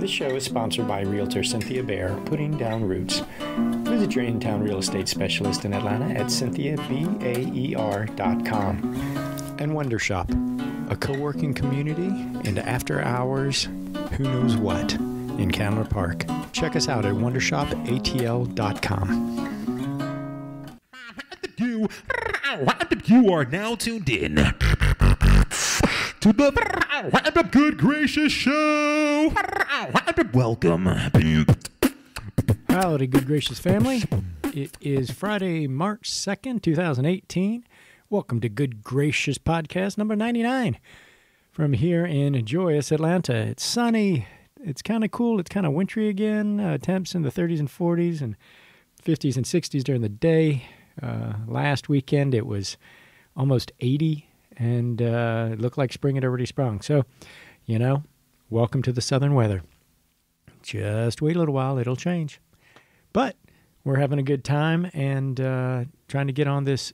This show is sponsored by Realtor Cynthia Bear, Putting Down Roots. Visit your in-town real estate specialist in Atlanta at cynthiabaer.com. And Wonder Shop, a co-working community and after-hours who knows what in Candler Park. Check us out at wondershopatl.com. You are now tuned in to the Good Gracious Show. Welcome. Howdy, Good Gracious family. It is Friday, March 2nd, 2018. Welcome to Good Gracious Podcast number 99 from here in joyous Atlanta. It's sunny. It's kind of cool. It's kind of wintry again. Temps in the 30s and 40s and 50s and 60s during the day. Last weekend it was almost 80 and it looked like spring had already sprung. So, you know, welcome to the southern weather. Just wait a little while, it'll change. But we're having a good time and trying to get on this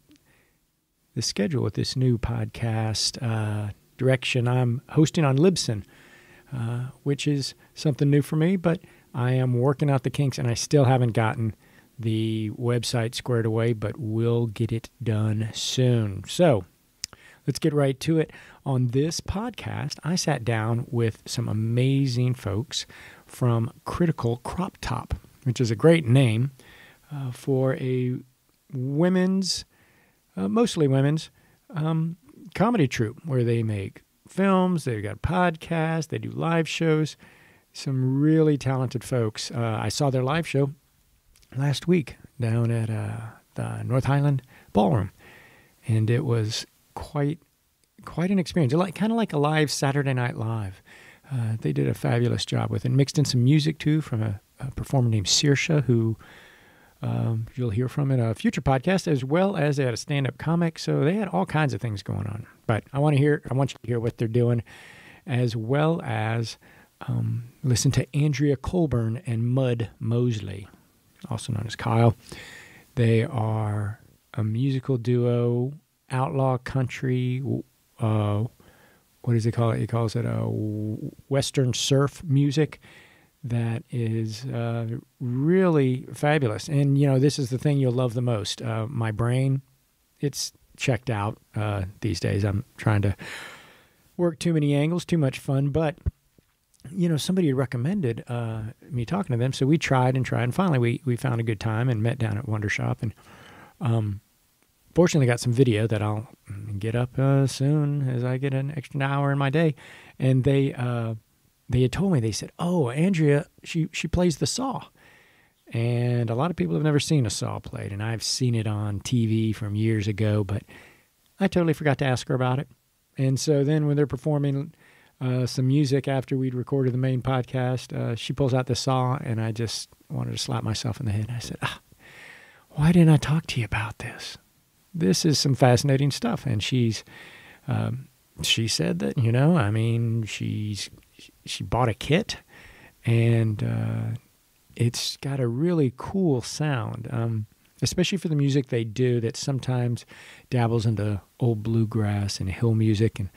schedule with this new podcast direction. I'm hosting on Libsyn, which is something new for me, but I am working out the kinks and I still haven't gotten the website squared away, but we'll get it done soon. So let's get right to it. On this podcast, I sat down with some amazing folks from Critical Crop Top, which is a great name for a women's, mostly women's, comedy troupe where they make films, they've got podcasts, they do live shows, some really talented folks. I saw their live show last week down at the North Highland Ballroom, and it was quite an experience. Kind of like a live Saturday Night Live. They did a fabulous job with it. Mixed in some music too from a performer named Saoirse, who you'll hear from in a future podcast, as well as they had a stand-up comic. So they had all kinds of things going on. But I want you to hear what they're doing, as well as listen to Andrea Colburn and Mud Moseley, also known as Kyle. They are a musical duo, outlaw country. What does he call it? He calls it a Western surf music that is really fabulous. And, you know, this is the thing you'll love the most. My brain, it's checked out these days. I'm trying to work too many angles, too much fun. But, you know, somebody had recommended me talking to them. So we tried, and finally we found a good time and met down at Wonder Shop. And fortunately got some video that I'll get up soon as I get an extra hour in my day. And they had told me, they said, oh, Andrea, she plays the saw. And a lot of people have never seen a saw played, and I've seen it on TV from years ago, but I totally forgot to ask her about it. And so then when they're performing some music after we'd recorded the main podcast, she pulls out the saw, and I just wanted to slap myself in the head. I said, why didn't I talk to you about this? This is some fascinating stuff. And she said that, you know, I mean, she bought a kit, and it's got a really cool sound, especially for the music they do that sometimes dabbles into old bluegrass and hill music, and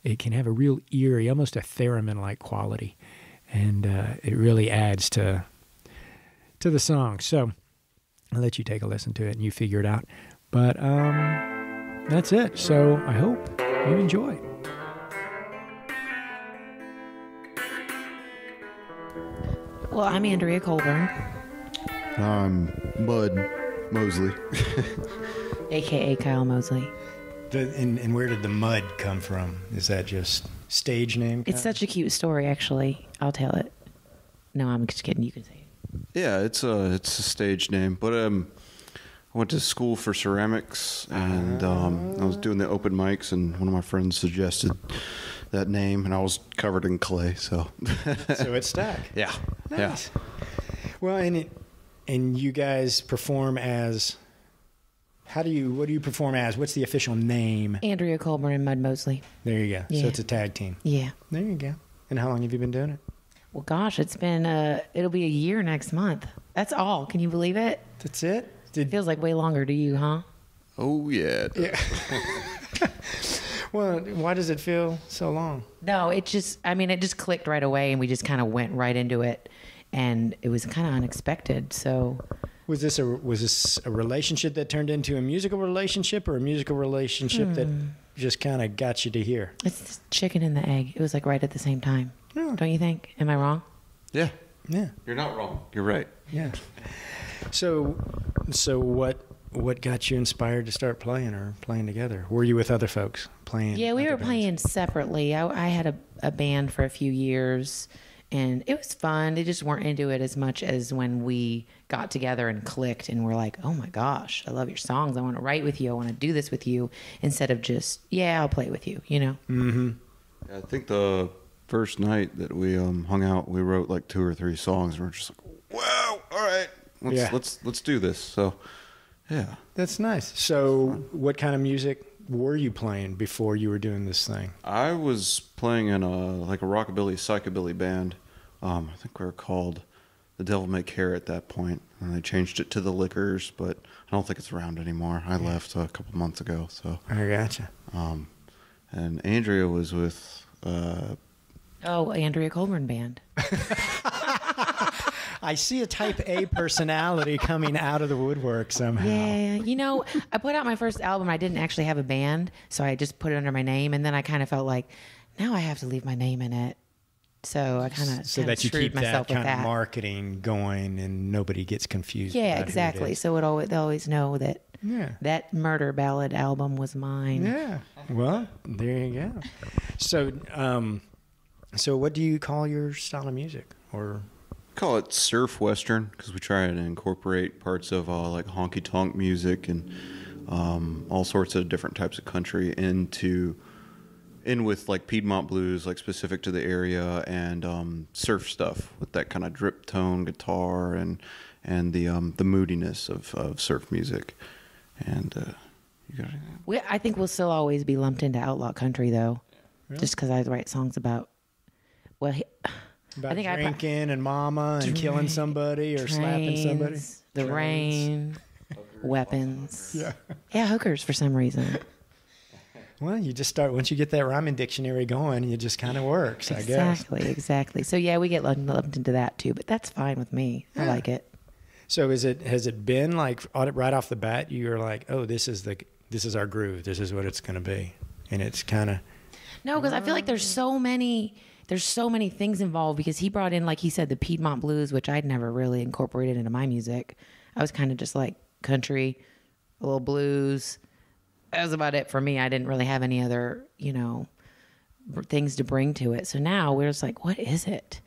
it can have a real eerie, almost a theremin-like quality, and it really adds to the song. So I'll let you take a listen to it and you figure it out. But that's it. So I hope you enjoy. Well, I'm Andrea Colburn. I'm Mud Moseley. A.K.A. Kyle Moseley. And where did the mud come from? Is that just stage name? It's such a cute story, actually. I'll tell it. No, I'm just kidding. You can say it. Yeah, it's a stage name. But I went to school for ceramics, and I was doing the open mics, and one of my friends suggested that name, and I was covered in clay, so. So it stuck. Yeah. Nice. Yeah. Well, and you guys perform as, what do you perform as? What's the official name? Andrea Colburn and Mud Moseley. There you go. Yeah. So it's a tag team. Yeah. There you go. And how long have you been doing it? Well, gosh, it's been, it'll be a year next month. That's all. Can you believe it? That's it? It feels like way longer to you, huh? Oh, yeah. Yeah. Well, why does it feel so long? No, it just clicked right away, and we just kind of went right into it, and it was kind of unexpected. So, was this a relationship that turned into a musical relationship, or a musical relationship that just kind of got you to here? It's the chicken and the egg. It was like right at the same time. Yeah. Don't you think? Am I wrong? Yeah. Yeah. You're not wrong. You're right. Yeah. So what got you inspired to start playing together? Were you with other folks playing? Yeah, we were other bands? playing separately. I had a band for a few years, and it was fun. They just weren't into it as much as when we got together and clicked, and we're like, oh my gosh, I love your songs. I want to write with you. I want to do this with you, instead of just, yeah, I'll play with you, you know? Mm-hmm. I think the first night that we hung out, we wrote like 2 or 3 songs, and we're just like, wow, all right, let's do this. So, yeah, That's nice. So what kind of music were you playing before you were doing this thing? I was playing in a rockabilly psychobilly band. I think we were called The Devil May Care at that point, and they changed it to the Liquors, but I don't think it's around anymore. I left a couple months ago. So I gotcha. And Andrea was with Andrea Colburn band. I see a type A personality coming out of the woodwork somehow. Yeah, you know, I put out my first album. I didn't actually have a band, so I just put it under my name, and then I kind of felt like, now I have to leave my name in it. So I kind of so that you keep that myself with kind of that. marketing going and nobody gets confused. Yeah, about who it exactly. is. So they'll always know that Yeah. that Murder Ballad album was mine. Yeah. Well, there you go. So what do you call your style of music? Or call it surf western because we try to incorporate parts of like honky tonk music and all sorts of different types of country in with like Piedmont blues, like specific to the area, and surf stuff with that kind of drip tone guitar and the moodiness of surf music. And you got I think we'll still always be lumped into outlaw country, though, just because I write songs about. Well, about I think drinking and mama and killing somebody or slapping somebody? The Trains. rain, weapons. Yeah. Hookers for some reason. Well, you just start, once you get that rhyming dictionary going, it just kind of works, I guess. Exactly. So, yeah, we get lumped into that, too, but that's fine with me. I like it. So has it been like right off the bat, you're like, oh, this is our groove. This is what it's going to be. And it's kind of. No, because I feel like there's so many things involved, because he brought in, like he said, the Piedmont blues, which I'd never really incorporated into my music. I was kind of just like country, a little blues. That was about it for me. I didn't really have any other, things to bring to it. So now we're just like, what is it?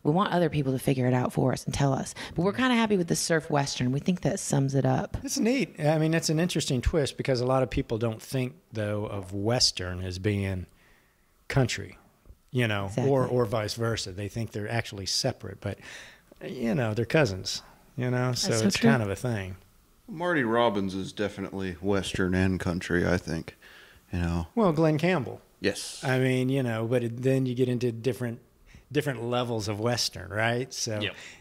We want other people to figure it out for us and tell us. But we're kind of happy with the surf western. We think that sums it up. It's neat. I mean, it's an interesting twist because a lot of people don't think, though, of western as being country, Exactly. or vice versa. They think they're actually separate, but, they're cousins, so it's true. kind of a thing. Marty Robbins is definitely western and country, I think. Well, Glenn Campbell. Yes. I mean, but then you get into different levels of western, right? So,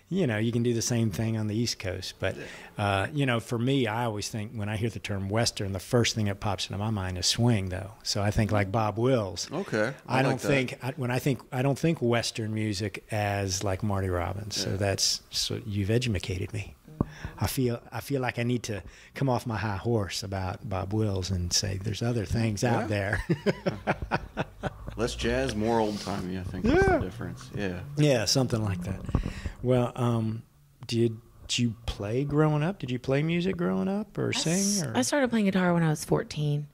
you can do the same thing on the East Coast. But, for me, I always think when I hear the term western, the first thing that pops into my mind is swing, though. So I think like Bob Wills. Okay. I don't think western music as like Marty Robbins. Yeah. So you've educated me. I feel like I need to come off my high horse about Bob Wills and say there's other things out there. Less jazz, more old timey. I think that's the difference. Yeah. Yeah, something like that. Well, did you play growing up? Did you play music growing up or sing? Or? I started playing guitar when I was 14,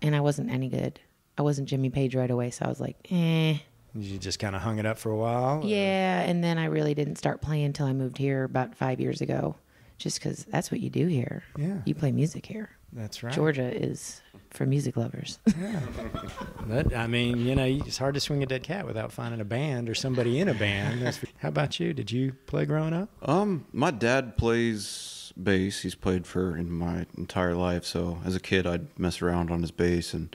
and I wasn't any good. I wasn't Jimmy Page right away, so I was like, eh. You just kind of hung it up for a while? Or? Yeah, and then I really didn't start playing until I moved here about 5 years ago, just because that's what you do here. Yeah. You play music here. That's right. Georgia is for music lovers. Yeah. It's hard to swing a dead cat without finding a band or somebody in a band. How about you? Did you play growing up? My dad plays bass. He's played in my entire life. So as a kid, I'd mess around on his bass and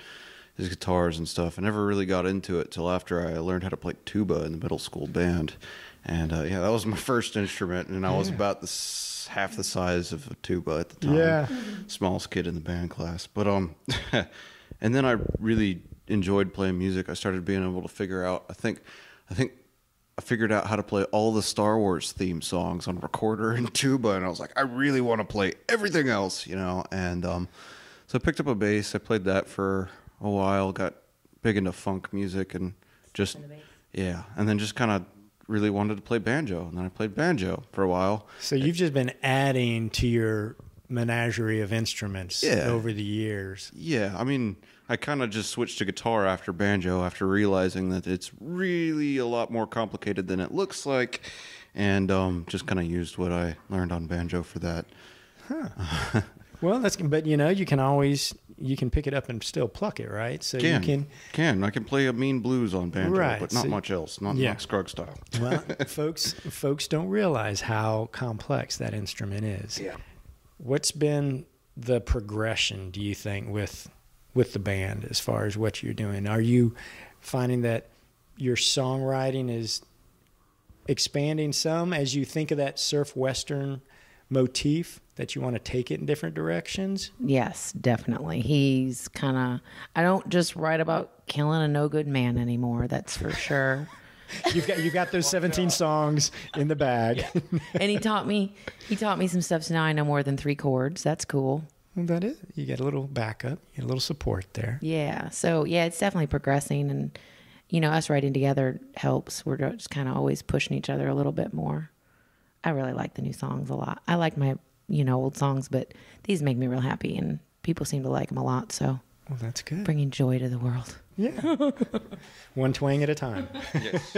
his guitars and stuff. I never really got into it till after I learned how to play tuba in the middle school band. And that was my first instrument. And I was about half the size of a tuba at the time. Yeah. Smallest kid in the band class. But and then I really enjoyed playing music, I started being able to figure out. I think I figured out how to play all the Star Wars theme songs on recorder and tuba, and I was like, I really want to play everything else, you know. And so I picked up a bass. I played that for a while. Got big into funk music, and just and then just kind of really wanted to play banjo, and then I played banjo for a while. So you've just been adding to your menagerie of instruments over the years. Yeah, I mean, I kind of just switched to guitar after banjo after realizing that it's really a lot more complicated than it looks like, and just kind of used what I learned on banjo for that. Huh. Well, but you know, you can pick it up and still pluck it, right? So I can play a mean blues on banjo, right, but not much else, not Scruggs style. Well, folks don't realize how complex that instrument is. Yeah. What's been the progression, do you think, with the band as far as what you're doing? Are you finding that your songwriting is expanding some as you think of that surf western motif, that you want to take it in different directions? Yes, definitely. He's kind of, I don't just write about killing a no good man anymore, that's for sure. You got those 17 songs in the bag. And he taught me some stuff, so now I know more than 3 chords. That's cool. Well, that is. You get a little backup, you get a little support there. Yeah. So yeah, it's definitely progressing, and you know, us writing together helps. We're just kind of always pushing each other a little bit more. I really like the new songs a lot. I like my, old songs, but these make me real happy, and people seem to like them a lot. So, well, that's good. Bringing joy to the world. Yeah. One twang at a time. Yes.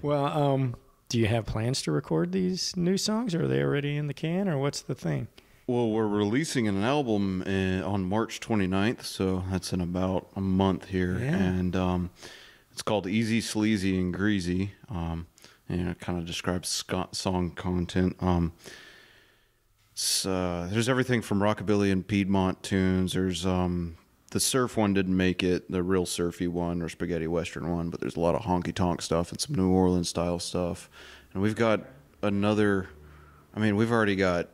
Well, do you have plans to record these new songs, or are they already in the can, or what's the thing? Well, we're releasing an album on March 29th, so that's in about a month here. Yeah. And it's called Easy, Sleazy, and Greasy. And it kind of describes song content. There's everything from rockabilly and Piedmont tunes. There's the surf one didn't make it, the real surfy one or spaghetti western one, but there's a lot of honky tonk stuff and some New Orleans style stuff. And we've got we've already got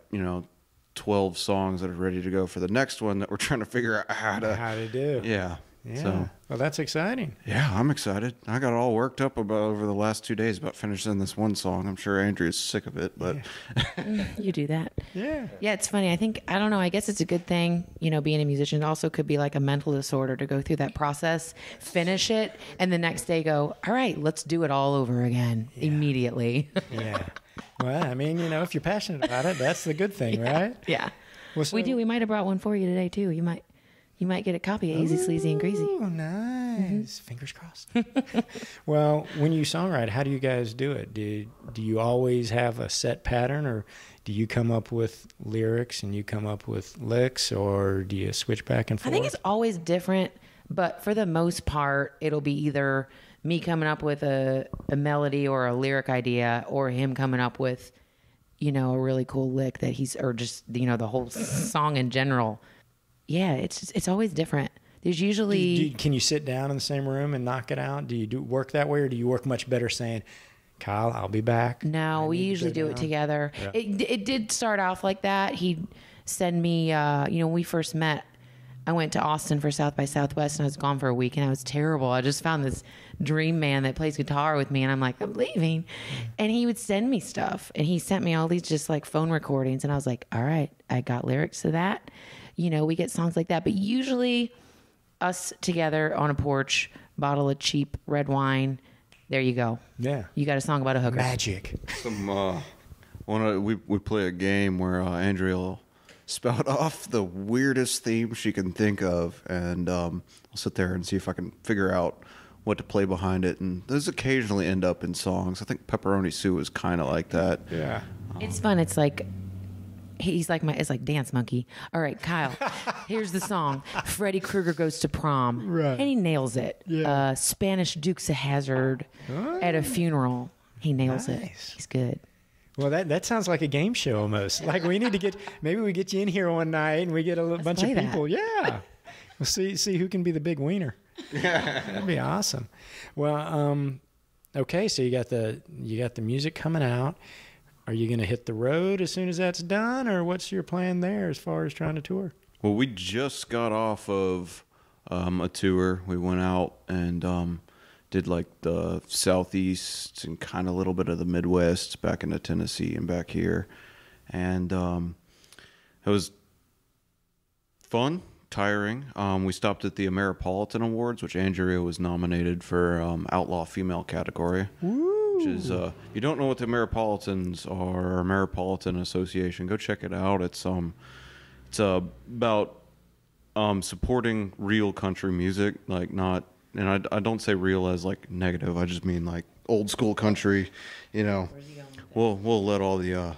12 songs that are ready to go for the next one that we're trying to figure out how to do. Yeah. So, well, that's exciting. Yeah, I'm excited. I got all worked up over the last 2 days about finishing this one song. I'm sure Andrea's sick of it, but you do that. Yeah. Yeah, it's funny. I don't know. I guess it's a good thing, being a musician. It also could be like a mental disorder to go through that process, finish it, and the next day go, all right, let's do it all over again immediately. Yeah. Well, if you're passionate about it, that's the good thing, right? Yeah. Well, so, we do. We might have brought one for you today, too. You might get a copy of Easy, Sleazy, and Greasy. Oh, nice. Mm-hmm. Fingers crossed. Well, when you songwrite, how do you guys do it? Do you always have a set pattern, or do you come up with lyrics and you come up with licks, or do you switch back and forth? I think it's always different, but for the most part, it'll be either me coming up with a melody or a lyric idea, or him coming up with, a really cool lick that or just, the whole song in general. Yeah, it's always different. There's usually... Can you sit down in the same room and knock it out? Do you work that way, or do you work much better saying, Kyle, I'll be back? No, we usually do it together. Yeah. It did start off like that. He'd send me, when we first met, I went to Austin for South by Southwest, and I was gone for a week, and I was terrible. I just found this dream man that plays guitar with me, and I'm like, I'm leaving. And he would send me stuff, and he sent me all these just like phone recordings, and I was like, all right, I got lyrics to that. We get songs like that, but usually us together on a porch, bottle of cheap red wine. There you go. Yeah. You got a song about a hooker. Magic. We play a game where Andrea will spout off the weirdest theme she can think of, and I'll sit there and see if I can figure out what to play behind it. And those occasionally end up in songs. I think Pepperoni Sue is kind of like that. Yeah. It's fun. It's like... it's like Dance Monkey. All right, Kyle, here's the song. Freddy Krueger Goes to Prom. Right. And he nails it. Yeah. Spanish Dukes of Hazzard at a funeral. He nails it. He's good. Well, that sounds like a game show almost. Like we need to maybe we get you in here one night and we get a bunch of people. That. Yeah. We'll see who can be the big wiener. That'd be awesome. Well, okay, so you got the music coming out. Are you going to hit the road as soon as that's done, or what's your plan there as far as trying to tour? Well, we just got off of a tour. We went out and did like the Southeast and kind of a little bit of the Midwest, back into Tennessee and back here. And it was fun, tiring. We stopped at the Ameripolitan Awards, which Andrea was nominated for Outlaw Female category. Woo. Which is, if you don't know what the Ameripolitans are, Ameripolitan Association, go check it out. It's about supporting real country music, like not, and I don't say real as like negative. I just mean like old school country. You know, we'll let all the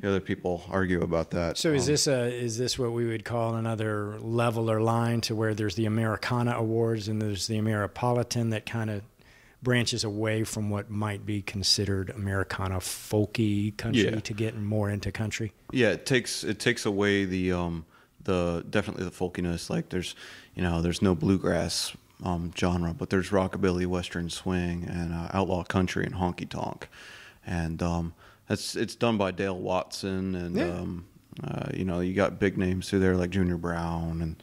other people argue about that. So is this what we would call another level or line to where there's the Americana Awards and there's the Ameripolitan that kind of branches away from what might be considered Americana folky country to get more into country? Yeah, it takes away the definitely the folkiness. Like there's no bluegrass genre, but there's rockabilly, western swing, and outlaw country and honky tonk, and it's done by Dale Watson, and you got big names through there like Junior Brown and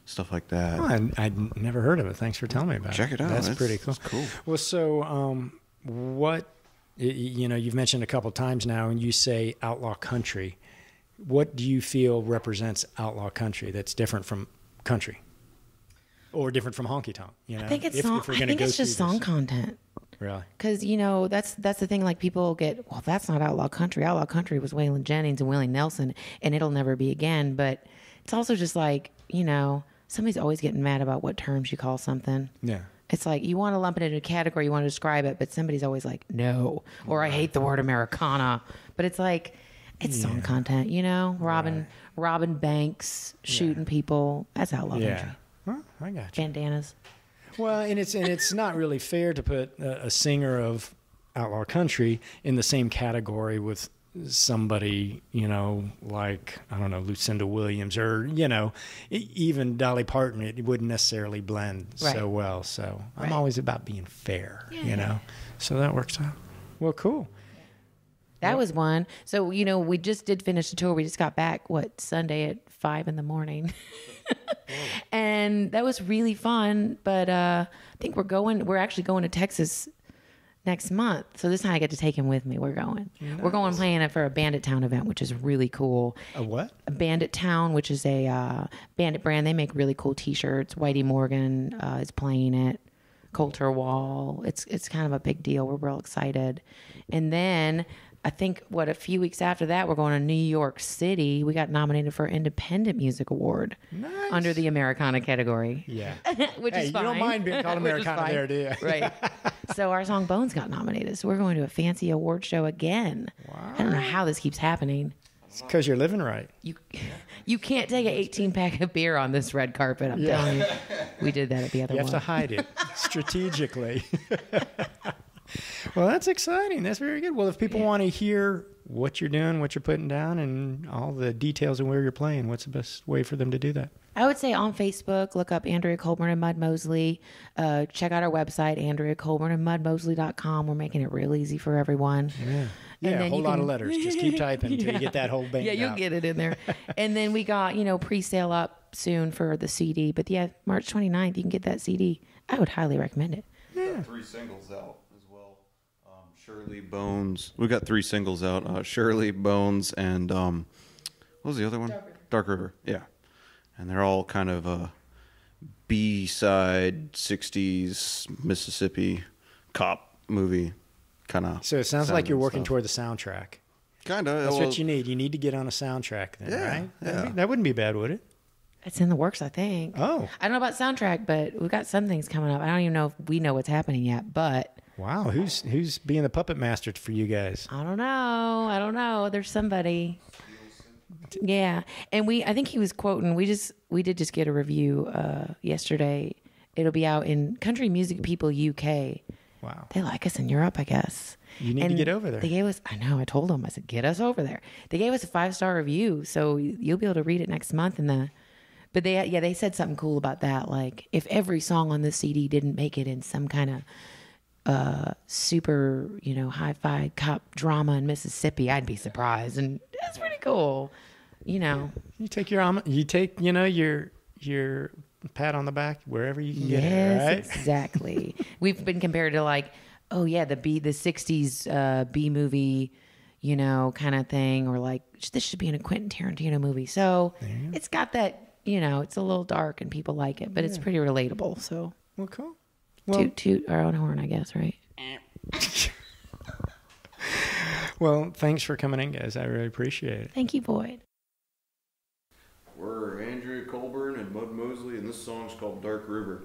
stuff like that. Oh, I'd never heard of it. Thanks for telling me about it. Check it out. That's pretty cool. It's cool. Well, so what, you've mentioned a couple times now, and you say outlaw country. What do you feel represents outlaw country that's different from country? Or different from honky tonk? I think it's just song content. Really? Because, that's the thing, like people get, well, that's not outlaw country. Outlaw country was Waylon Jennings and Willie Nelson, and it'll never be again. But it's also just like, somebody's always getting mad about what terms you call something. Yeah. It's like you want to lump it into a category, you want to describe it, but somebody's always like, no, or I hate the word Americana. But it's like, it's song content, Robbing banks, shooting people. That's outlaw country. Well, I got you. Bandanas. Well, and it's not really fair to put a singer of outlaw country in the same category with somebody, like, I don't know, Lucinda Williams or, even Dolly Parton. It wouldn't necessarily blend so well. So I'm always about being fair, So that works out. Well, cool. That was one. So, we just did finish the tour. We just got back, Sunday at 5 a.m. And that was really fun. But I think we're actually going to Texas next month. So this time I get to take him with me. We're going. Nice. We're going playing it for a Bandit Town event, which is really cool. A what? A Bandit Town, which is a Bandit brand. They make really cool T-shirts. Whitey Morgan is playing it. Coulter Wall. It's kind of a big deal. We're real excited. And then I think, a few weeks after that, we're going to New York City. We got nominated for Independent Music Award under the Americana category. Yeah. Which is fine. You don't mind being called Americana there, do you? Right. So our song Bones got nominated. So we're going to a fancy award show again. Wow. I don't know how this keeps happening. It's because you're living right. You can't take an 18-pack of beer on this red carpet, I'm telling you. We did that at the other one. You have to hide it strategically. Well, that's exciting. That's very good. Well, if people want to hear what you're doing, what you're putting down, and all the details of where you're playing, what's the best way for them to do that? I would say on Facebook, look up Andrea Colburn and Mud Moseley. Check out our website, Andrea Colburn and MudMoseley.com. We're making it real easy for everyone. Yeah, a whole lot of letters. Just keep typing until you get that whole band. Yeah, you'll get it in there. And then we got, pre-sale up soon for the CD. But March 29th, you can get that CD. I would highly recommend it. Yeah. 3 singles out. Shirley, Bones. We got 3 singles out. Shirley, Bones, and what was the other one? Dark River. Yeah, and they're all kind of B-side 60s Mississippi cop movie kind of. So it sounds like you're working toward the soundtrack. Kind of. That's what you need. You need to get on a soundtrack then, right? Yeah. That wouldn't be bad, would it? It's in the works, I think. Oh. I don't know about soundtrack, but we've got some things coming up. I don't even know if we know what's happening yet, but. Wow, who's being the puppet master for you guys? I don't know. There's somebody. Yeah, and I think he was quoting. We did just get a review yesterday. It'll be out in Country Music People UK. Wow, they like us in Europe, I guess. You need to get over there. They gave us. I know. I told them. I said, get us over there. They gave us a 5-star review, so you'll be able to read it next month. But they said something cool about that. Like if every song on this CD didn't make it in some kind of super, hi-fi cop drama in Mississippi, I'd be surprised. And that's pretty cool. You take your pat on the back wherever you can get it, Yes, right? exactly. We've been compared to like, oh yeah, the 60s B movie, you know, kind of thing, or like this should be in a Quentin Tarantino movie. So it's got that, you know, it's a little dark and people like it, but it's pretty relatable. So Well, cool. Well, toot our own horn, I guess, right? well, thanks for coming in, guys. I really appreciate it. Thank you, Boyd. We're Andrea Colburn and Bud Moseley, and this song's called Dark River.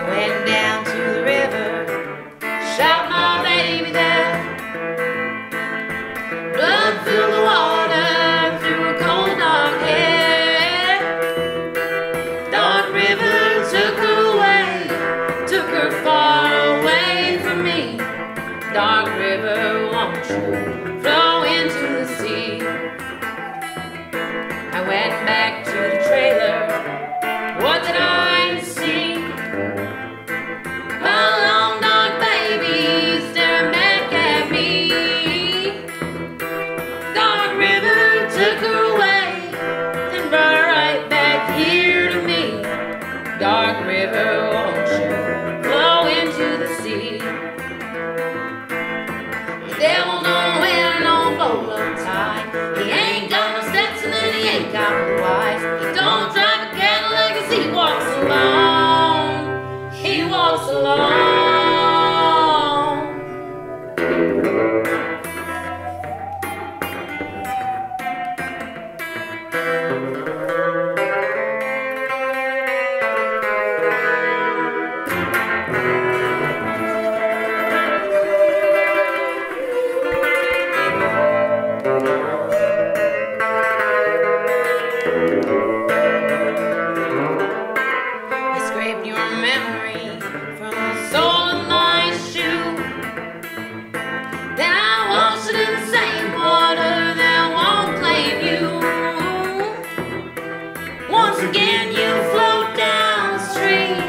Went down to the river, shot my baby there. Blood filled the water through a cold dark hair. Dark river took her away, took her far away from me. Dark river, won't you flow into the sea? I went back to the trailer. What did I see? A long dark baby staring back at me. Dark river took her away, then brought her right back here to me. Dark river, won't you flow into the sea? The devil don't wear no bolo tie. He ain't got no steps and then he ain't got no wife. He don't drive a Cadillac as he walks alone. He walks alone. I scraped your memory from the sole of my shoe. Then I washed it in the same water that won't claim you. Once again you float down the street.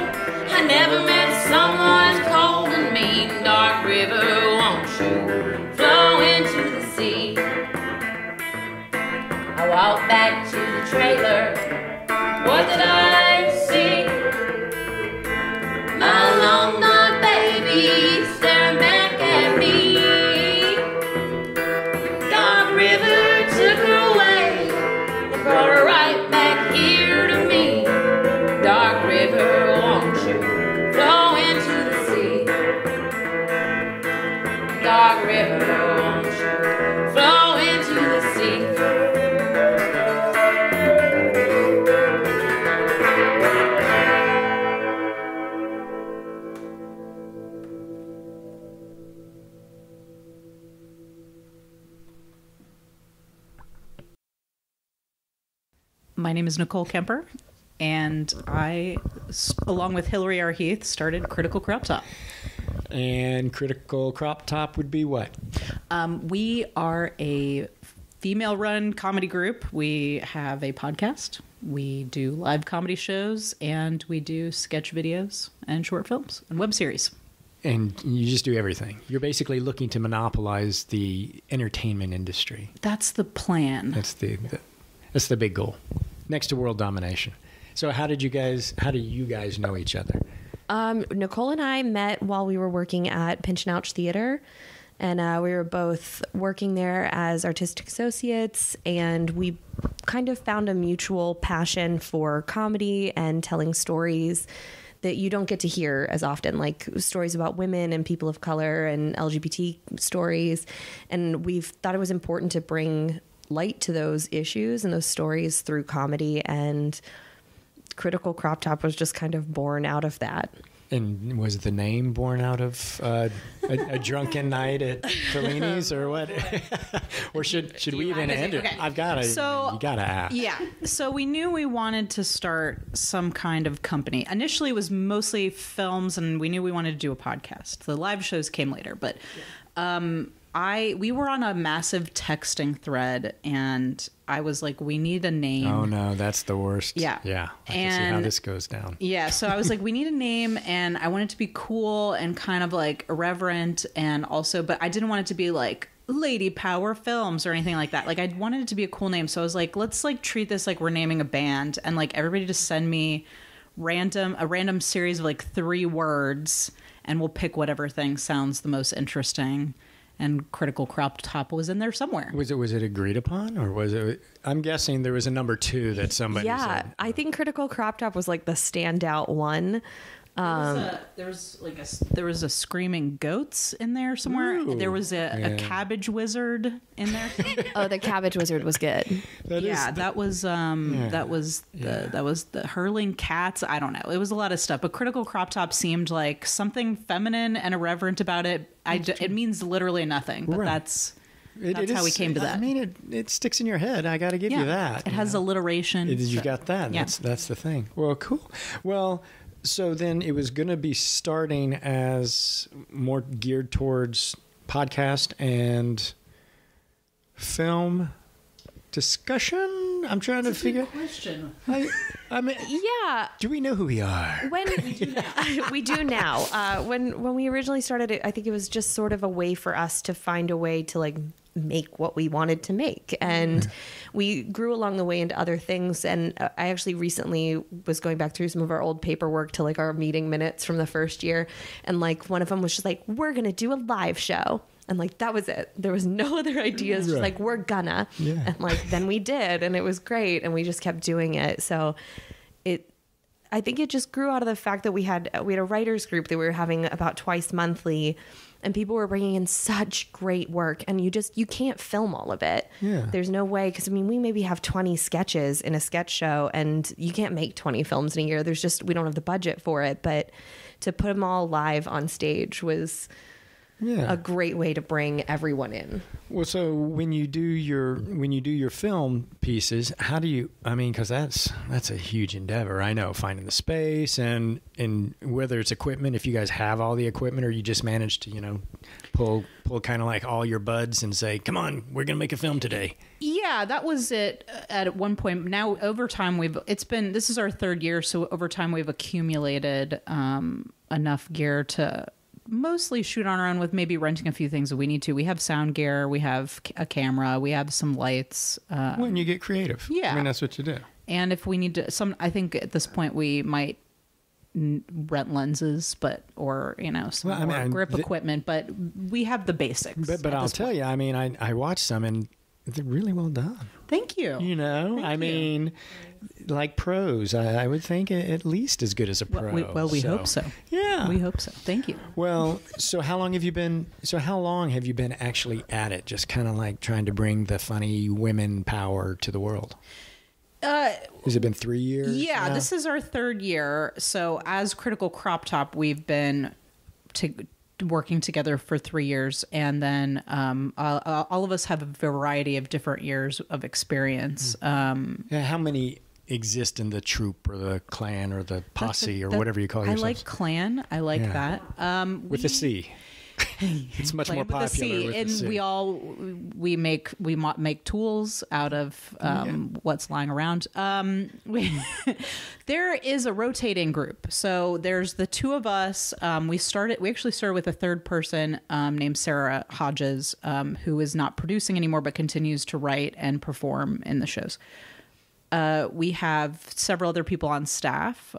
I never met someone as cold and mean. Dark river, won't you flow into the sea? I walked back to the trailer. What did I see? My long dark baby staring back at me. Dark river took her away and brought her right back here to me. Dark river, won't you flow into the sea? Dark river, won't you flow into the sea? My name is Nicole Kemper, and I, along with Hillary R. Heath, started Critical Crop Top. And Critical Crop Top would be what? We are a female-run comedy group. We have a podcast. We do live comedy shows, and we do sketch videos and short films and web series. And you just do everything. You're basically looking to monopolize the entertainment industry. That's the plan. That's the big goal, next to world domination. So how do you guys know each other? Nicole and I met while we were working at Pinch and Ouch Theater, and we were both working there as artistic associates, and we kind of found a mutual passion for comedy and telling stories that you don't get to hear as often, like stories about women and people of color and LGBT stories. And we've thought it was important to bring light to those issues and those stories through comedy and Critical Crop Top was just kind of born out of that. And was the name born out of a drunken night at Fellini's or what? Or should we even end it? Okay. You gotta ask. Yeah. So we knew we wanted to start some kind of company. Initially, it was mostly films, and we knew we wanted to do a podcast. The live shows came later, but we were on a massive texting thread, and I was like, we need a name. Oh no, that's the worst. Yeah. Yeah. I can see how this goes down. Yeah. So I was like, we need a name, and I want it to be cool and kind of like irreverent, and also, but I didn't want it to be like Lady Power Films or anything like that. Like, I wanted it to be a cool name. So I was like, let's like treat this like we're naming a band, and like everybody just send me a random series of like 3 words, and we'll pick whatever thing sounds the most interesting. And Critical Crop Top was in there somewhere. Was it agreed upon, or was it? I'm guessing there was a number 2 that somebody said. I think Critical Crop Top was like the standout one. There was a screaming goats in there somewhere. Ooh, there was a cabbage wizard in there. Oh, the Cabbage Wizard was good. That was the hurling cats. I don't know. It was a lot of stuff, but Critical Crop Top seemed like something feminine and irreverent about it. It means literally nothing, but Right. that's how we came to that. I mean, it sticks in your head. I got to give you that. It has alliteration. You got that. Yeah. That's the thing. Well, cool. Well, so then it was going to be starting as more geared towards podcast and film discussion. I'm trying to figure. Question. I mean, Yeah. do we know who we are? When we do now. When we originally started it, I think it was just sort of a way for us to find a way to like make what we wanted to make, and we grew along the way into other things. And I actually recently was going back through some of our old paperwork to like our meeting minutes from the first year, and like one of them was just like, we're gonna do a live show. And like that was it. There was no other ideas. Just like, we're gonna. Yeah. And like then we did, and it was great, and we just kept doing it. So I think it just grew out of the fact that we had a writers group that we were having about twice monthly, and people were bringing in such great work, and you can't film all of it. Yeah. There's no way, because I mean, we maybe have 20 sketches in a sketch show, and you can't make 20 films in a year. We don't have the budget for it, but to put them all live on stage was a great way to bring everyone in. Well, so when you do your film pieces, how do you? I mean, because that's a huge endeavor. I know, finding the space and whether it's equipment, if you guys have all the equipment, or you just manage to pull kind of like all your buds and say, "Come on, we're gonna make a film today." Yeah, that was it at one point. Now over time this is our 3rd year, so over time we've accumulated enough gear to mostly shoot on our own, with maybe renting a few things that we need to. We have sound gear, we have a camera, we have some lights. When you get creative, yeah. I mean, that's what you do. And if we need to, I think at this point we might rent lenses, or some grip equipment. But we have the basics. But I'll tell you, I mean, I watched some, and they're really well done. Thank you. I mean, like pros, I would think at least as good as a pro. We hope so. Yeah, we hope so. Thank you. Well, so how long have you been actually at it? Just kind of like trying to bring the funny women power to the world. Has it been 3 years? Yeah, now? This is our 3rd year. So as Critical Crop Top, we've been working together for 3 years, and then all of us have a variety of different years of experience. How many exist in the troupe or the clan or the posse or whatever you call yourselves? I like clan. I like that. With a C. It's much more popular with and the C. we make tools out of what's lying around. There is a rotating group. So there's the 2 of us. We actually started with a 3rd person named Sarah Hodges, who is not producing anymore but continues to write and perform in the shows. We have several other people on staff.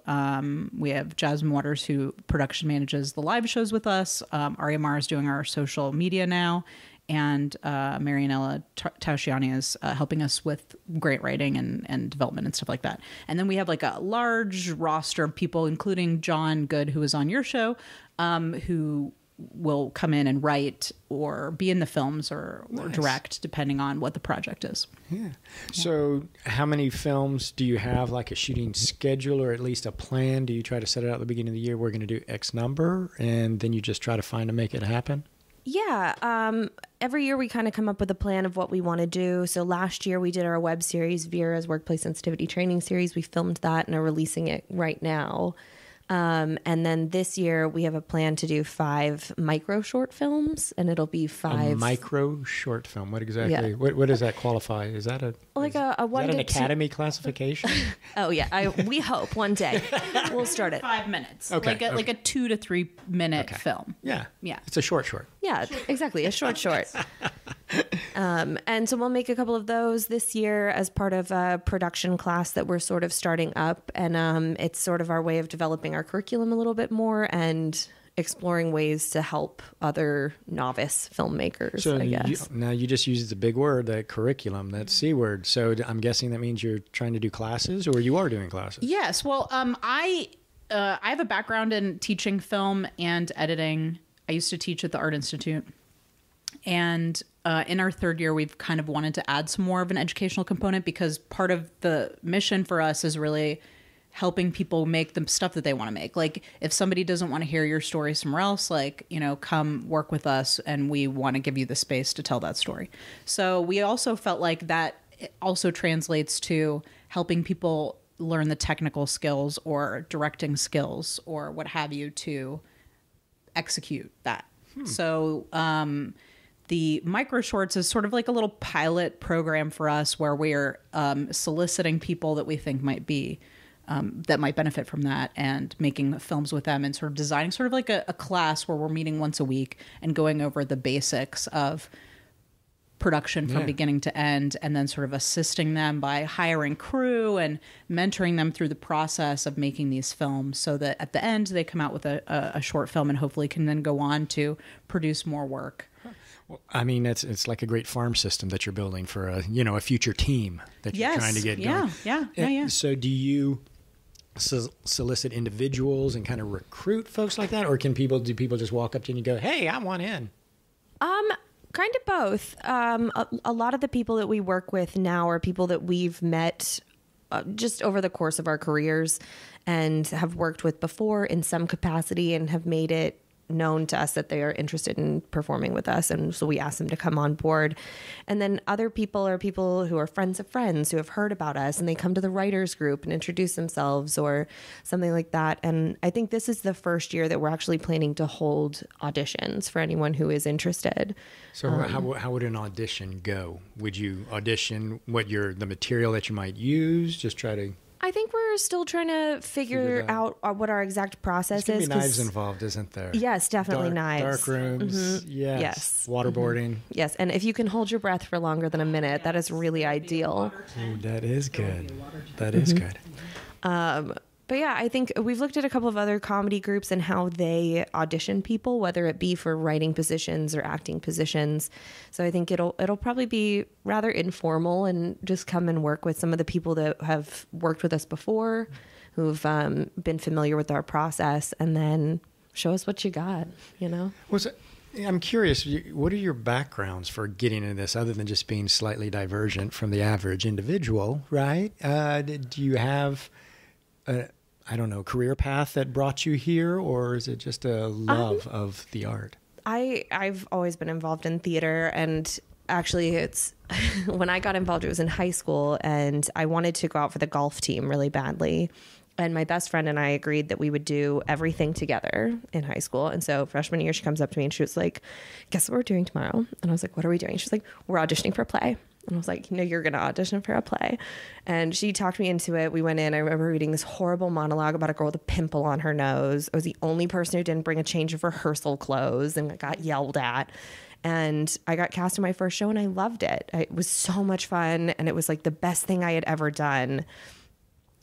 We have Jasmine Waters, who production manages the live shows with us. Aria Mara is doing our social media now. And Marianella Tausciani is helping us with grant writing and development and stuff like that. And then we have like a large roster of people, including John Good, who was on your show, who will come in and write or be in the films or direct, depending on what the project is. Yeah. So how many films do you have, like a shooting schedule or at least a plan? Do you try to set it out at the beginning of the year, we're going to do X number, and then you just try to find and make it happen? Yeah. Every year we kind of come up with a plan of what we want to do. So last year we did our web series, Vera's Workplace Sensitivity Training Series. We filmed that and are releasing it right now. And then this year we have a plan to do 5 micro short films, and it'll be 5 A micro short film. What exactly? Yeah. What does that qualify? Is that a one is that an academy classification? Oh yeah, we hope one day we'll start it. 5 minutes. Okay. Like a 2 to 3 minute film. Yeah. Yeah. It's a short. Yeah, exactly. A short. And so we'll make a couple of those this year as part of a production class that we're sort of starting up. And it's sort of our way of developing our curriculum a little bit more and exploring ways to help other novice filmmakers, So I guess. now you just used the big word, that curriculum, that C word. So I'm guessing that means you're trying to do classes, or you are doing classes? Yes. Well, I have a background in teaching film and editing. I used to teach at the Art Institute. And in our 3rd year, we've kind of wanted to add some more of an educational component, because part of the mission for us is really helping people make the stuff that they want to make. Like, if somebody doesn't want to hear your story somewhere else, like, come work with us, and we want to give you the space to tell that story. So we also felt like that also translates to helping people learn the technical skills or directing skills or what have you to execute that. So the micro shorts is sort of like a little pilot program for us, where we're soliciting people that we think might be that might benefit from that, and making films with them, and sort of designing sort of like a class where we're meeting once a week and going over the basics of production from beginning to end, and then sort of assisting them by hiring crew and mentoring them through the process of making these films, so that at the end they come out with a short film and hopefully can then go on to produce more work. Well, I mean, it's like a great farm system that you're building for a future team that you're trying to get going. Yeah. So do you solicit individuals and kind of recruit folks like that, or do people just walk up to you and you go, "Hey, I want in"? Kind of both. A lot of the people that we work with now are people that we've met just over the course of our careers and have worked with before in some capacity, and have made it known to us that they are interested in performing with us, and so we ask them to come on board. And then other people are people who are friends of friends who have heard about us, and they come to the writers group and introduce themselves or something like that. And I think this is the first year that we're actually planning to hold auditions for anyone who is interested. So how would an audition go? Would you audition the material that you might use? Just try to... I think we're still trying to figure out what our exact process is. There's going to be knives involved, isn't there? Yes, definitely knives. Dark rooms. Mm-hmm. Yes. Waterboarding. Mm-hmm. Yes, and if you can hold your breath for longer than a minute, that is really ideal. Ooh, that is good. That is good. But yeah, I think we've looked at a couple of other comedy groups and how they audition people, whether it be for writing positions or acting positions. So I think it'll probably be rather informal, and just come and work with some of the people that have worked with us before, who've been familiar with our process, and then show us what you got, I'm curious, what are your backgrounds for getting into this, other than just being slightly divergent from the average individual, right? Do you have career path that brought you here, or is it just a love of the art? I've always been involved in theater, and actually it's when I got involved, it was in high school, and I wanted to go out for the golf team really badly. And my best friend and I agreed that we would do everything together in high school. And so freshman year, she comes up to me and she was like, "Guess what we're doing tomorrow?" And I was like, "What are we doing?" She's like, "We're auditioning for a play." And I was like, "No, you're going to audition for a play." And she talked me into it. We went in. I remember reading this horrible monologue about a girl with a pimple on her nose. I was the only person who didn't bring a change of rehearsal clothes, and I got yelled at. And I got cast in my first show, and I loved it. It was so much fun, and it was like the best thing I had ever done.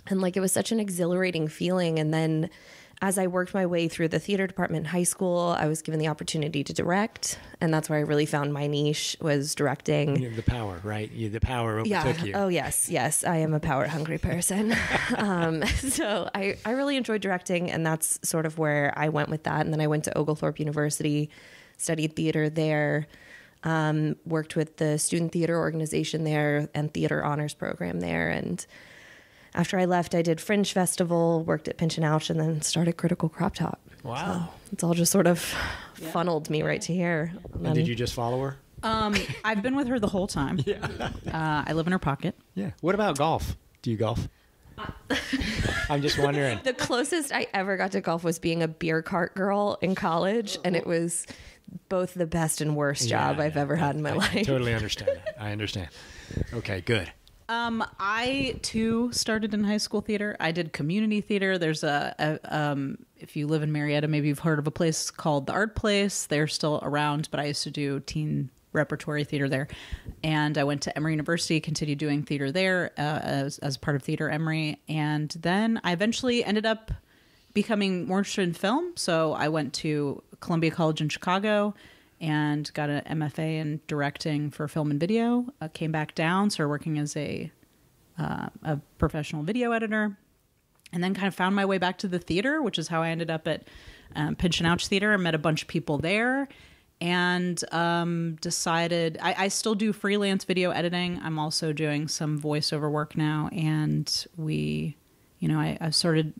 And like, it was such an exhilarating feeling. And then as I worked my way through the theater department in high school, I was given the opportunity to direct. And that's where I really found my niche, was directing. You have the power, right? The power overtook you. Oh, yes. Yes. I am a power hungry person. So I really enjoyed directing, and that's sort of where I went with that. And then I went to Oglethorpe University, studied theater there, worked with the student theater organization there and theater honors program there. And after I left, I did Fringe Festival, worked at Pinch and Ouch, and then started Critical Crop Top. Wow. So it's all just sort of funneled me right to here. And did you just follow her? I've been with her the whole time. Yeah. I live in her pocket. Yeah. What about golf? Do you golf? I'm just wondering. The closest I ever got to golf was being a beer cart girl in college, and it was both the best and worst job I've ever had in my life. I totally understand that. I understand. Okay, good. I too started in high school theater. I did community theater. There's if you live in Marietta, maybe you've heard of a place called the Art Place. They're still around, but I used to do teen repertory theater there. And I went to Emory University, continued doing theater there as part of Theater Emory. And then I eventually ended up becoming more interested in film. So I went to Columbia College in Chicago and got an MFA in directing for film and video. Came back down, started working as a professional video editor, and then kind of found my way back to the theater, which is how I ended up at Pinch and Ouch Theater. I met a bunch of people there, and decided I still do freelance video editing. I'm also doing some voiceover work now, and I started.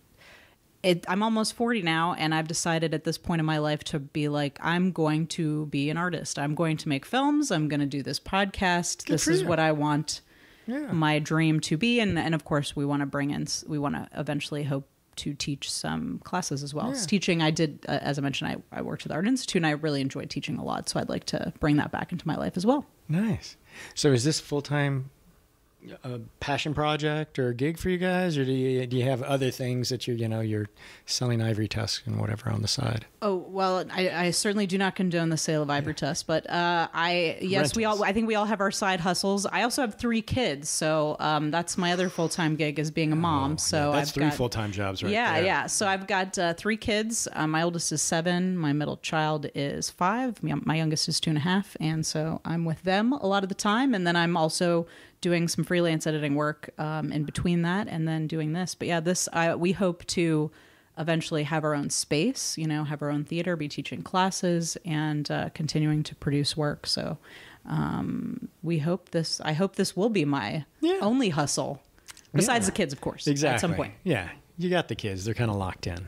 I'm almost 40 now, and I've decided at this point in my life to be like, I'm going to be an artist. I'm going to make films. I'm going to do this podcast. This is what I want my dream to be. And of course, we want to eventually hope to teach some classes as well. Yeah. So teaching, I did, as I mentioned, I worked at the Art Institute, and I really enjoyed teaching a lot. So I'd like to bring that back into my life as well. Nice. So is this full-time passion project or a gig for you guys, or do you have other things that you're selling ivory tusks and whatever on the side? Oh, well, I certainly do not condone the sale of ivory tusks, but I think we all have our side hustles. I also have 3 kids, so that's my other full-time gig, is being a mom. So that's I've 3 got full-time jobs, right? Yeah. So I've got 3 kids. My oldest is 7. My middle child is 5. My youngest is 2.5, and so I'm with them a lot of the time. And then I'm also doing some freelance editing work in between that, and then doing this. But yeah, we hope to eventually have our own space, have our own theater, be teaching classes, and continuing to produce work. So I hope this will be my only hustle, besides the kids, of course. Exactly. At some point. Yeah, you got the kids. They're kind of locked in.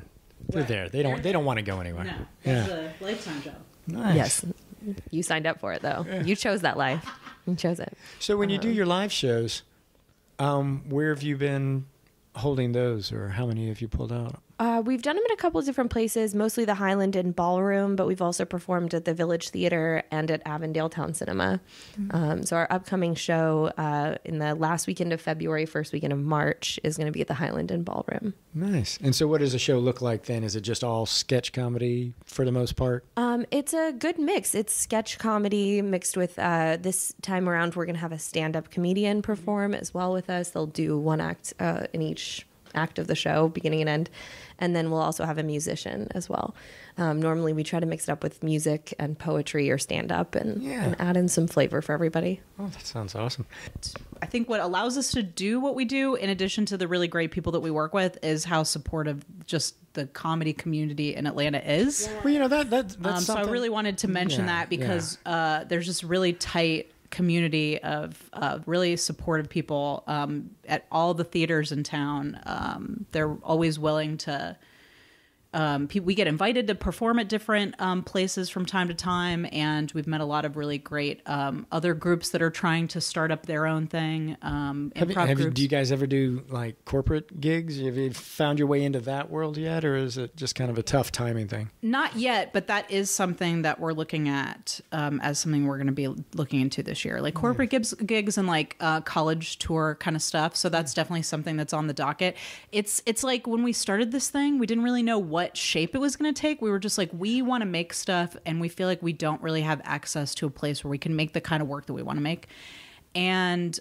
They're there. They don't want to go anywhere. No, it's a lifetime job. Nice. Yes. You signed up for it, though. You chose that life. You chose it. So when you do your live shows, where have you been holding those, or how many have you pulled out? We've done them in a couple of different places, mostly the Highland and Ballroom, but we've also performed at the Village Theater and at Avondale Town Cinema. So our upcoming show in the last weekend of February, first weekend of March, is going to be at the Highland and Ballroom. Nice. And so what does a show look like then? Is it just all sketch comedy for the most part? It's a good mix. It's sketch comedy mixed with, this time around, we're going to have a stand-up comedian perform as well with us. They'll do one act in each act of the show, beginning and end. And then we'll also have a musician as well. Normally we try to mix it up with music and poetry or stand-up and add in some flavor for everybody. Oh, that sounds awesome. I think what allows us to do what we do, in addition to the really great people that we work with, is how supportive just the comedy community in Atlanta is. Well, that's so I really wanted to mention that because there's this really tight community of really supportive people at all the theaters in town. They're always willing to we get invited to perform at different places from time to time, and we've met a lot of really great other groups that are trying to start up their own thing. Do you guys ever do like corporate gigs? Have you found your way into that world yet, or is it just kind of a tough timing thing? Not yet, but that is something that we're looking at as something we're going to be looking into this year, like corporate gigs and like college tour kind of stuff. So that's definitely something that's on the docket. It's like when we started this thing, we didn't really know what shape it was going to take. We were just like, we want to make stuff, and we feel like we don't really have access to a place where we can make the kind of work that we want to make. And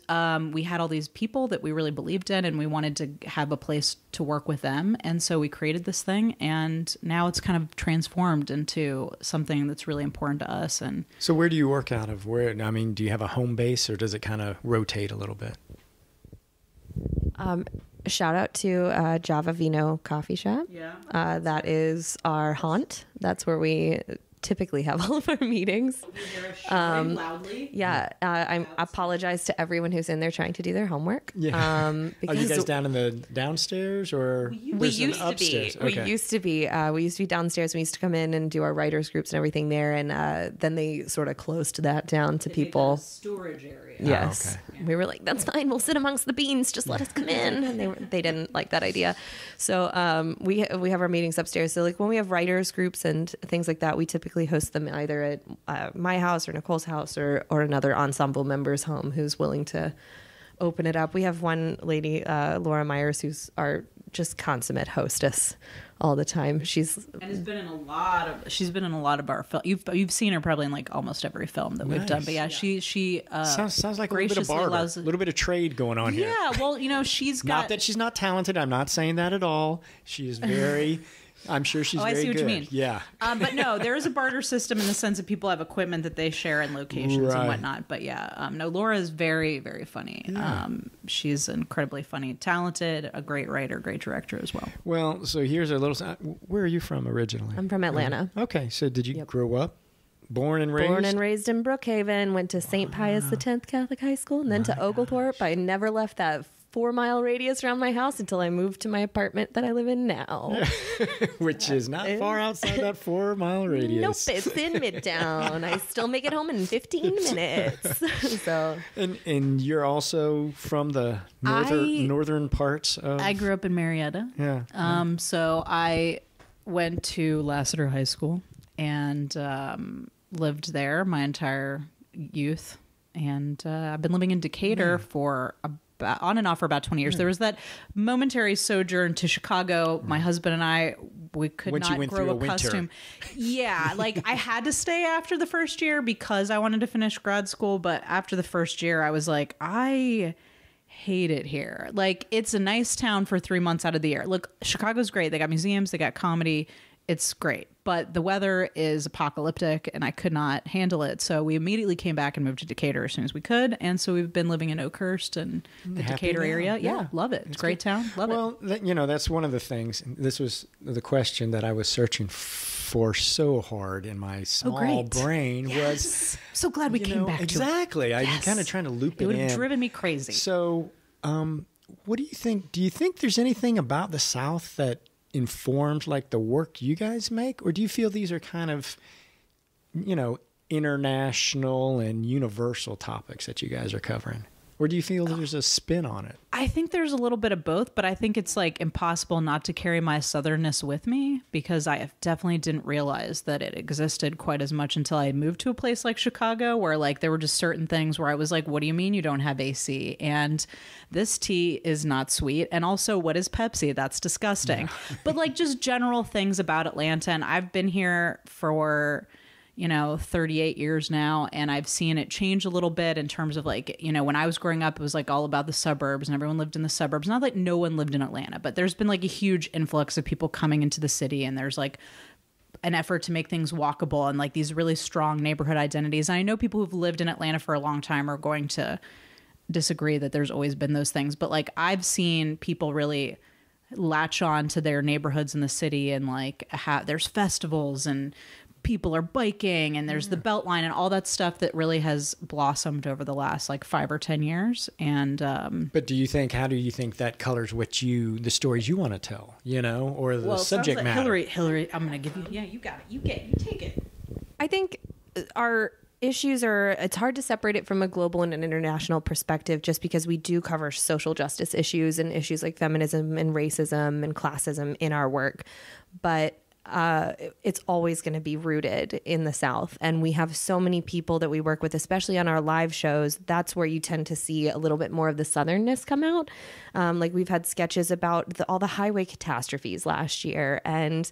we had all these people that we really believed in, and we wanted to have a place to work with them. And so we created this thing, and now it's kind of transformed into something that's really important to us. And So where do you work out of? Where, I mean, do you have a home base, or does it kind of rotate a little bit? Shout out to Java Vino Coffee Shop. Yeah. That is our haunt. That's where we typically have all of our meetings. Loudly. Yeah, I apologize to everyone who's in there trying to do their homework. Yeah. Are Because you guys down in the downstairs or we there's an used to be. upstairs? We Okay. used to be. We used to be downstairs. We used to come in and do our writers groups and everything there, and then they sort of closed that down to people. Storage area. Yes, okay. we were like, "That's fine. We'll sit amongst the beans. Just let us come in." And they didn't like that idea. So we have our meetings upstairs. So like when we have writers groups and things like that, we typically host them either at my house or Nicole's house or another ensemble member's home who's willing to open it up. We have one lady, Laura Myers, who's our just consummate hostess all the time. She's She's been in a lot of our film. You've seen her probably in like almost every film that we've done. But yeah, she Sounds like a little bit of graciously barter, allows- a little bit of trade going on here. Yeah, well, she's got. Not that she's not talented. I'm not saying that at all. She is very. I'm sure she's Oh, I very see what good. you mean. Yeah. But no, there is a barter system in the sense that people have equipment that they share in locations Right. and whatnot. But yeah, no, Laura is very, very funny. She's incredibly funny, talented, a great writer, great director as well. Well, so here's a little. Where are you from originally? I'm from Atlanta. Okay, so did you grow up, born and raised? Born and raised in Brookhaven, went to St. Pius X Catholic High School, and then to Oglethorpe. I never left that 4-mile radius around my house until I moved to my apartment that I live in now. Which is not far outside that 4-mile radius. Nope, it's in Midtown. I still make it home in 15 minutes. So And you're also from the northern parts of. I grew up in Marietta. Yeah. So I went to Lassiter High School and lived there my entire youth. And I've been living in Decatur for on and off for about 20 years. There was that momentary sojourn to Chicago. My husband and I, we could Once you not went grow through a a winter. costume. Yeah, like I had to stay after the first year because I wanted to finish grad school. But after the first year, I was like, I hate it here. Like, it's a nice town for 3 months out of the year. Look, Chicago's great. They got museums, they got comedy. It's great. But the weather is apocalyptic and I could not handle it. So we immediately came back and moved to Decatur as soon as we could. And so we've been living in Oakhurst and the Happy Decatur now. area. Yeah, Yeah. love it. It's a great town. Love it. Well, that's one of the things. This was the question that I was searching for so hard in my small great. brain was. So glad we came back to it. Exactly. I'm Yes. kind of trying to loop It it would in. have driven me crazy. So, what do you think? Do you think there's anything about the South that informs like the work you guys make, or do you feel these are kind of, international and universal topics that you guys are covering? Or do you feel there's a spin on it? I think there's a little bit of both, but I think it's like impossible not to carry my southernness with me because I definitely didn't realize that it existed quite as much until I moved to a place like Chicago where like there were just certain things where I was like, what do you mean you don't have AC? And this tea is not sweet. And also, what is Pepsi? That's disgusting. But like just general things about Atlanta. And I've been here for 38 years now, and I've seen it change a little bit in terms of like, when I was growing up, it was like all about the suburbs and everyone lived in the suburbs. Not that no one lived in Atlanta, but there's been like a huge influx of people coming into the city, and there's like an effort to make things walkable and like these really strong neighborhood identities. And I know people who've lived in Atlanta for a long time are going to disagree that there's always been those things, but like I've seen people really latch on to their neighborhoods in the city, and like there's festivals and people are biking and there's the Beltline and all that stuff that really has blossomed over the last like 5 or 10 years. And But how do you think that colors the stories you want to tell, or the subject like matter? Hillary, I'm going to give you, yeah, you got it. You take it. I think our issues it's hard to separate it from a global and an international perspective just because we do cover social justice issues and issues like feminism and racism and classism in our work. But it's always going to be rooted in the South. And we have so many people that we work with, especially on our live shows. That's where you tend to see a little bit more of the Southernness come out. Like we've had sketches about all the highway catastrophes last year. And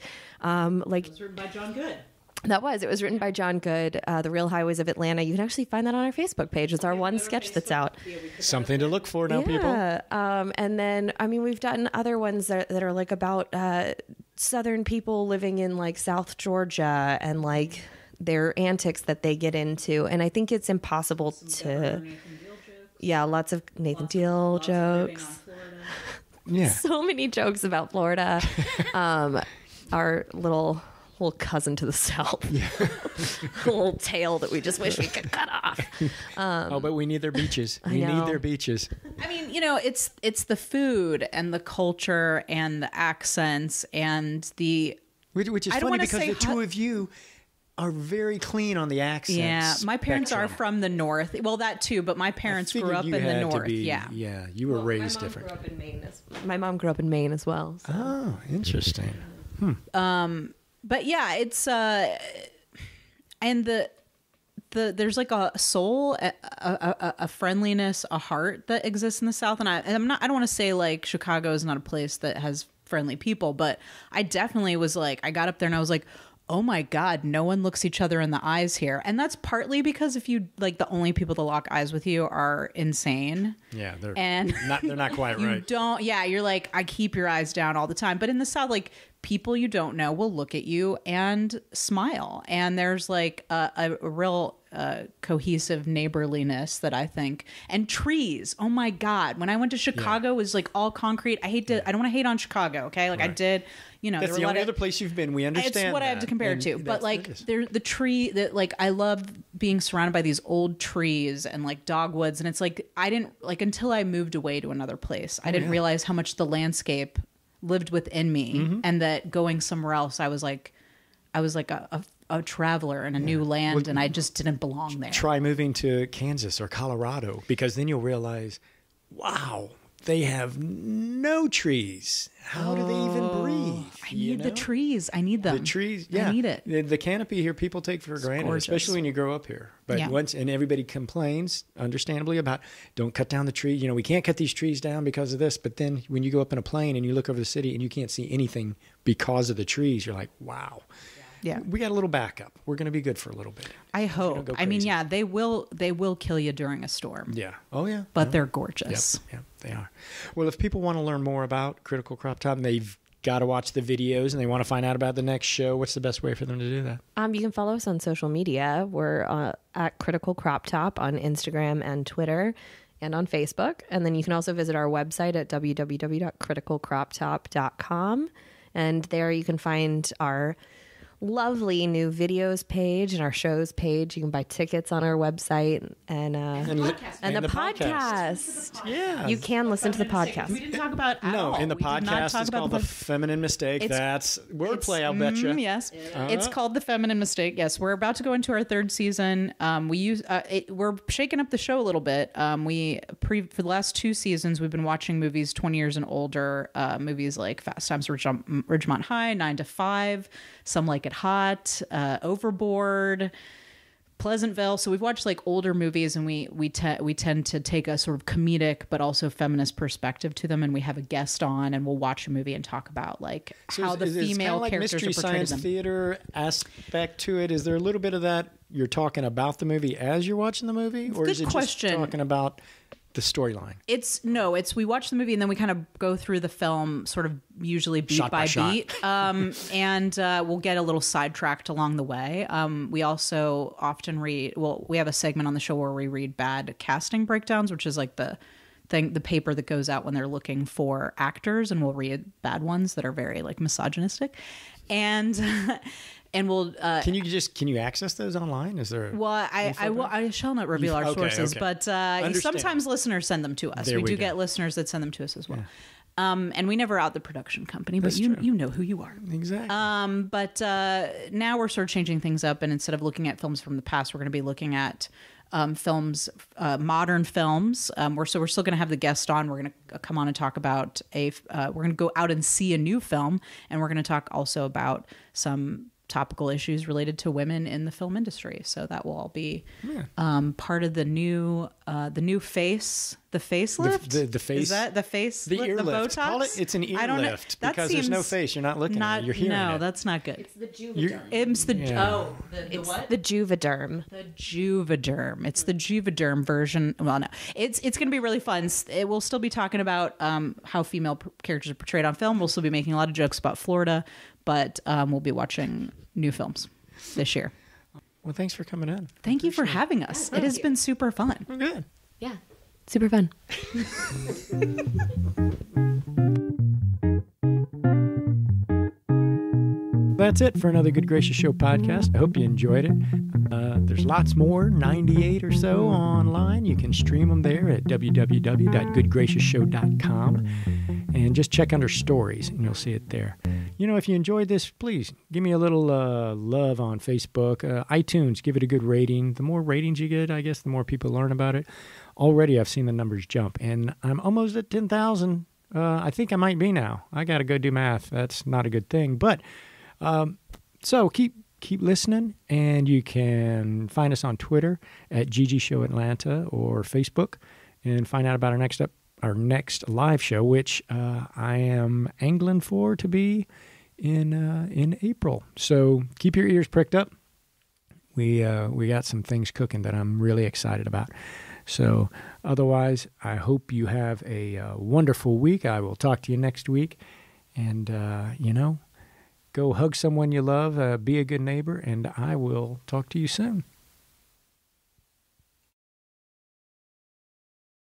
It was written by John Good. It was written by John Good, The Real Highways of Atlanta. You can actually find that on our Facebook page. It's our one sketch that's out. Something to look for now, people. And then, I mean, we've done other ones that are like about Southern people living in like South Georgia and like their antics that they get into. And I think it's impossible to... Yeah, lots of Nathan Deal jokes. Yeah. So many jokes about Florida. Our little cousin to the south. Yeah. A little tail that we just wish we could cut off. But we need their beaches. We need their beaches. I mean, it's the food and the culture and the accents and the... Which is funny because the two of you are very clean on the accents. Yeah, my parents are from the north. Well, that too, but my parents grew up in the north. Yeah, you were raised different. My mom grew up in Maine as well. So. Oh, interesting. But yeah, it's and there's like a soul, a friendliness, a heart that exists in the South. And I don't want to say like Chicago is not a place that has friendly people, but I definitely was like, I got up there and I was like, oh my God, no one looks each other in the eyes here. And that's partly because if you like the only people that lock eyes with you are insane. Yeah, they're not quite you right. You're like, I keep your eyes down all the time. But in the South, like people you don't know will look at you and smile. And there's like a real cohesive neighborliness that I think. And trees. Oh my God. When I went to Chicago, it was like all concrete. I don't want to hate on Chicago. Okay. Like I did, that's the only other place you've been. We understand. It's what I have to compare it to. But like there's the tree that like, I love being surrounded by these old trees and like dogwoods. And it's like, I didn't like until I moved away to another place, I didn't realize how much the landscape lived within me, and that going somewhere else, I was like a traveler in a new land, and I just didn't belong there. Try moving to Kansas or Colorado, because then you'll realize, wow, they have no trees. How do they even breathe? I need the trees. I need them. The trees, yeah. I need it. The canopy here, people take for granted, gorgeous. Especially when you grow up here. But and everybody complains, understandably, about don't cut down the tree. We can't cut these trees down because of this. But then when you go up in a plane and you look over the city and you can't see anything because of the trees, you're like, wow. Yeah, we got a little backup. We're going to be good for a little bit. I hope. I mean, yeah, they will kill you during a storm. Yeah. Oh, yeah. But they're gorgeous. Yep, they are. Well, if people want to learn more about Critical Crop Top, they've got to watch the videos and they want to find out about the next show. What's the best way for them to do that? You can follow us on social media. We're at Critical Crop Top on Instagram and Twitter and on Facebook. And then you can also visit our website at www.criticalcroptop.com. And there you can find our lovely new videos page and our shows page. You can buy tickets on our website and the podcast. Yeah, you can listen to the podcast. We didn't talk about in the podcast. It's called The Feminine Mistake. That's wordplay, I'll bet you. Yes, it's called The Feminine Mistake. Yes, we're about to go into our third season. We're shaking up the show a little bit. For the last 2 seasons, we've been watching movies 20 years and older. Movies like Fast Times at Ridgemont High, 9 to 5. Some Like It Hot, Overboard, Pleasantville. So we've watched like older movies, and we tend to take a sort of comedic but also feminist perspective to them, and we have a guest on, and we'll watch a movie and talk about like how the female characters are portrayed. Mystery science theater aspect to it. Is there a little bit of that? You're talking about the movie as you're watching the movie, or is it just talking about the storyline? We watch the movie and then we kind of go through the film sort of usually beat by beat. And we'll get a little sidetracked along the way. We also often we have a segment on the show where we read bad casting breakdowns, which is like the paper that goes out when they're looking for actors, and we'll read bad ones that are very like misogynistic. And we'll can you access those online? Is there I shall not reveal our sources, but sometimes listeners send them to us. We do get listeners that send them to us as well. Yeah. And we never out the production company, but you know who you are. Exactly. But now we're sort of changing things up, and instead of looking at films from the past, we're going to be looking at films, modern films. We're still going to have the guest on. We're going to come on and talk about we're going to go out and see a new film, and we're going to talk also about some topical issues related to women in the film industry. So that will all be part of the new face, the facelift. The face. Is that the face? The ear the lift. Botox? Call it. It's an ear I don't know. lift That because there's no seems face. You're not looking at it. You're hearing no, it. that's not good. It's the Juvederm. It's the Yeah. the It's what? the Juvederm. The Juvederm. It's the Juvederm version. Well, no, it's going to be really fun. It will still be talking about how female characters are portrayed on film. We'll still be making a lot of jokes about Florida, but we'll be watching new films this year. Well, thanks for coming in. Thank you for having us. It has been super fun. Well, good. Yeah. Super fun. That's it for another Good Gracious Show podcast. I hope you enjoyed it. There's lots more, 98 or so online. You can stream them there at www.goodgraciousshow.com. And just check under stories and you'll see it there. You know, if you enjoyed this, please give me a little love on Facebook. iTunes, give it a good rating. The more ratings you get, I guess, the more people learn about it. Already I've seen the numbers jump, and I'm almost at 10,000. I think I might be now. I got to go do math. That's not a good thing. But so keep listening, and you can find us on Twitter at GG Show Atlanta or Facebook, and find out about our next live show, which I am angling for to be in April. So keep your ears pricked up. We got some things cooking that I'm really excited about. So otherwise, I hope you have a wonderful week. I will talk to you next week, and go hug someone you love, be a good neighbor, and I will talk to you soon.